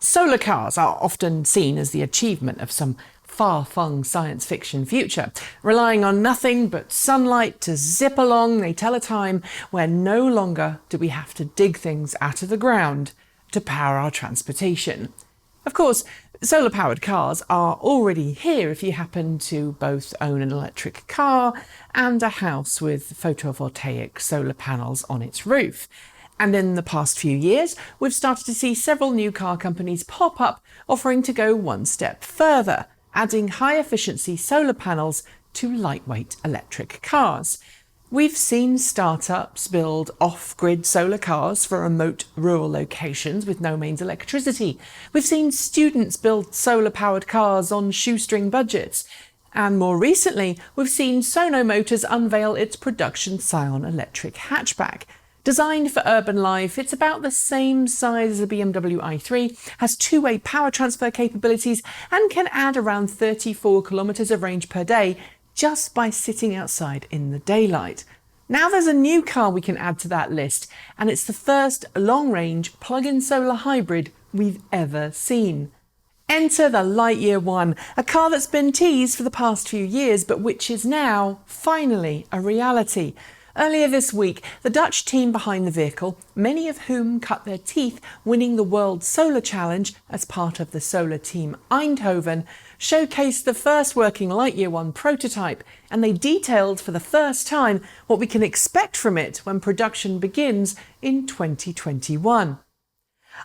Solar cars are often seen as the achievement of some far-flung science fiction future. Relying on nothing but sunlight to zip along, they tell a time where no longer do we have to dig things out of the ground to power our transportation. Of course, solar-powered cars are already here if you happen to both own an electric car and a house with photovoltaic solar panels on its roof. And in the past few years, we've started to see several new car companies pop up offering to go one step further, adding high-efficiency solar panels to lightweight electric cars. We've seen startups build off-grid solar cars for remote rural locations with no mains electricity. We've seen students build solar-powered cars on shoestring budgets. And more recently, we've seen Sono Motors unveil its production Scion electric hatchback. Designed for urban life, it's about the same size as a BMW i3, has two-way power transfer capabilities and can add around 34 kilometres of range per day just by sitting outside in the daylight. Now there's a new car we can add to that list, and it's the first long-range plug-in solar hybrid we've ever seen. Enter the Lightyear One, a car that's been teased for the past few years but which is now finally a reality. Earlier this week, the Dutch team behind the vehicle, many of whom cut their teeth winning the World Solar Challenge as part of the Solar Team Eindhoven, showcased the first working Lightyear One prototype, and they detailed for the first time what we can expect from it when production begins in 2021.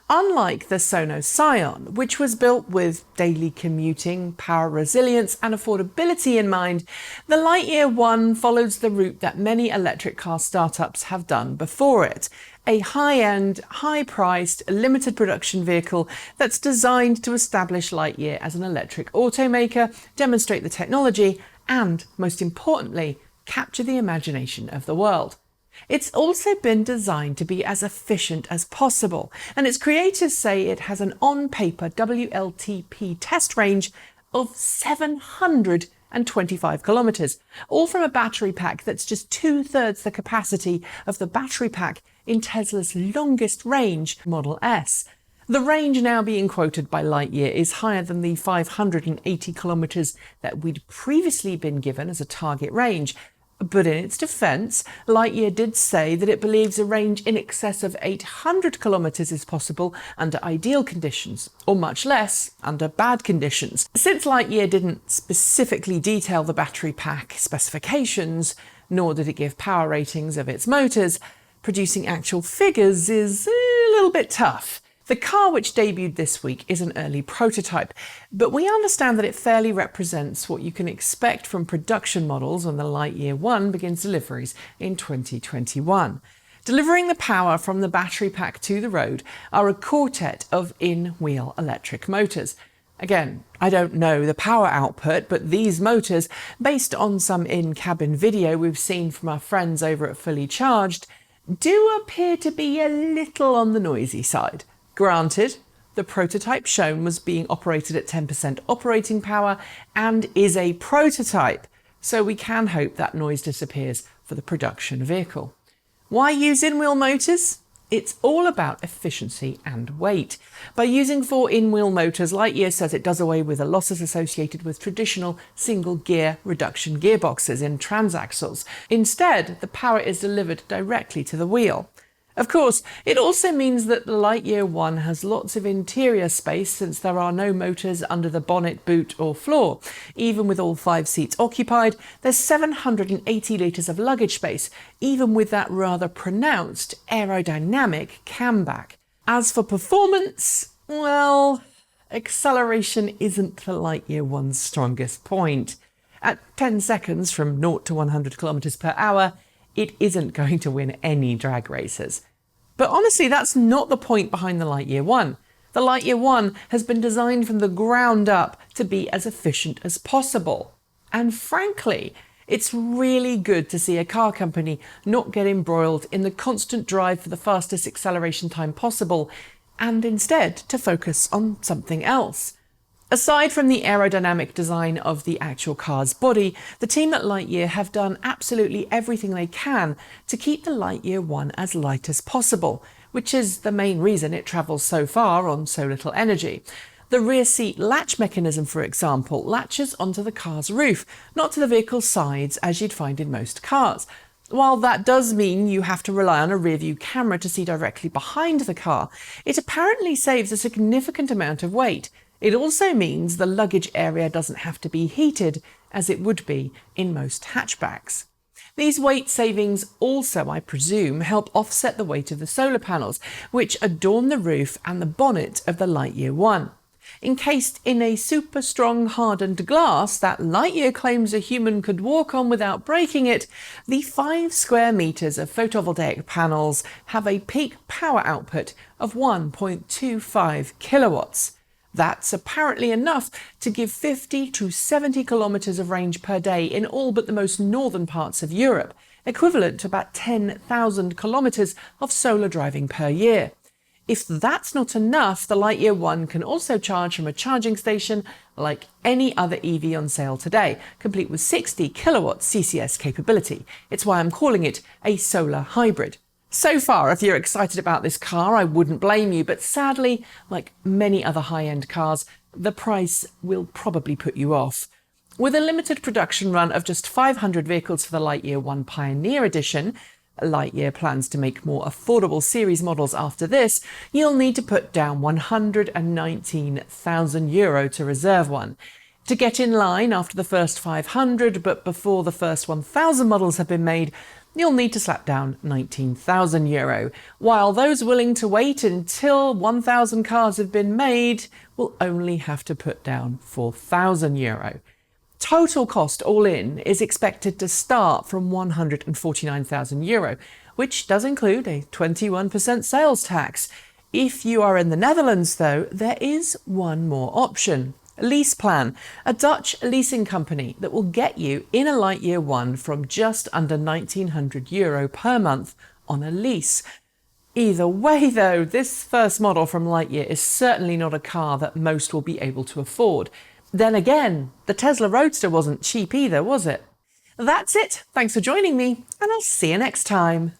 Unlike the Sono Scion, which was built with daily commuting, power resilience and affordability in mind, the Lightyear One follows the route that many electric car startups have done before it. A high-end, high-priced, limited production vehicle that's designed to establish Lightyear as an electric automaker, demonstrate the technology and, most importantly, capture the imagination of the world. It's also been designed to be as efficient as possible, and its creators say it has an on-paper WLTP test range of 725 kilometres, all from a battery pack that's just two-thirds the capacity of the battery pack in Tesla's longest range, Model S. The range now being quoted by Lightyear is higher than the 580 kilometres that we'd previously been given as a target range. But in its defence, Lightyear did say that it believes a range in excess of 800 kilometres is possible under ideal conditions, or much less under bad conditions. Since Lightyear didn't specifically detail the battery pack specifications, nor did it give power ratings of its motors, producing actual figures is a little bit tough. The car which debuted this week is an early prototype, but we understand that it fairly represents what you can expect from production models when the Lightyear One begins deliveries in 2021. Delivering the power from the battery pack to the road are a quartet of in-wheel electric motors. Again, I don't know the power output, but these motors, based on some in-cabin video we've seen from our friends over at Fully Charged, do appear to be a little on the noisy side. Granted, the prototype shown was being operated at 10% operating power and is a prototype, so we can hope that noise disappears for the production vehicle. Why use in-wheel motors? It's all about efficiency and weight. By using 4 in-wheel motors, Lightyear says it does away with the losses associated with traditional single-gear reduction gearboxes in transaxles. Instead, the power is delivered directly to the wheel. Of course, it also means that the Lightyear One has lots of interior space since there are no motors under the bonnet, boot or floor. Even with all 5 seats occupied, there's 780 litres of luggage space, even with that rather pronounced aerodynamic camback. As for performance, well, acceleration isn't the Lightyear One's strongest point. At 10 seconds from 0 to 100 kilometres per hour, it isn't going to win any drag races. But honestly, that's not the point behind the Lightyear One. The Lightyear One has been designed from the ground up to be as efficient as possible. And frankly, it's really good to see a car company not get embroiled in the constant drive for the fastest acceleration time possible, and instead to focus on something else. Aside from the aerodynamic design of the actual car's body, the team at Lightyear have done absolutely everything they can to keep the Lightyear One as light as possible, which is the main reason it travels so far on so little energy. The rear seat latch mechanism, for example, latches onto the car's roof, not to the vehicle's sides as you'd find in most cars. While that does mean you have to rely on a rear-view camera to see directly behind the car, it apparently saves a significant amount of weight. It also means the luggage area doesn't have to be heated, as it would be in most hatchbacks. These weight savings also, I presume, help offset the weight of the solar panels, which adorn the roof and the bonnet of the Lightyear One. Encased in a super strong hardened glass that Lightyear claims a human could walk on without breaking it, the 5 square meters of photovoltaic panels have a peak power output of 1.25 kilowatts. That's apparently enough to give 50 to 70 kilometres of range per day in all but the most northern parts of Europe, equivalent to about 10,000 kilometres of solar driving per year. If that's not enough, the Lightyear One can also charge from a charging station like any other EV on sale today, complete with 60 kilowatt CCS capability. It's why I'm calling it a solar hybrid. So far, if you're excited about this car, I wouldn't blame you, but sadly, like many other high-end cars, the price will probably put you off. With a limited production run of just 500 vehicles for the Lightyear One Pioneer Edition, Lightyear plans to make more affordable series models after this, you'll need to put down €119,000 to reserve one. To get in line after the first 500, but before the first 1,000 models have been made, you'll need to slap down €19,000, while those willing to wait until 1,000 cars have been made will only have to put down €4,000. Total cost all in is expected to start from €149,000, which does include a 21% sales tax. If you are in the Netherlands, though, there is one more option. Lease Plan, a Dutch leasing company that will get you in a Lightyear One from just under €1,900 per month on a lease. Either way, though, this first model from Lightyear is certainly not a car that most will be able to afford. Then again, the Tesla Roadster wasn't cheap either, was it? That's it. Thanks for joining me, and I'll see you next time.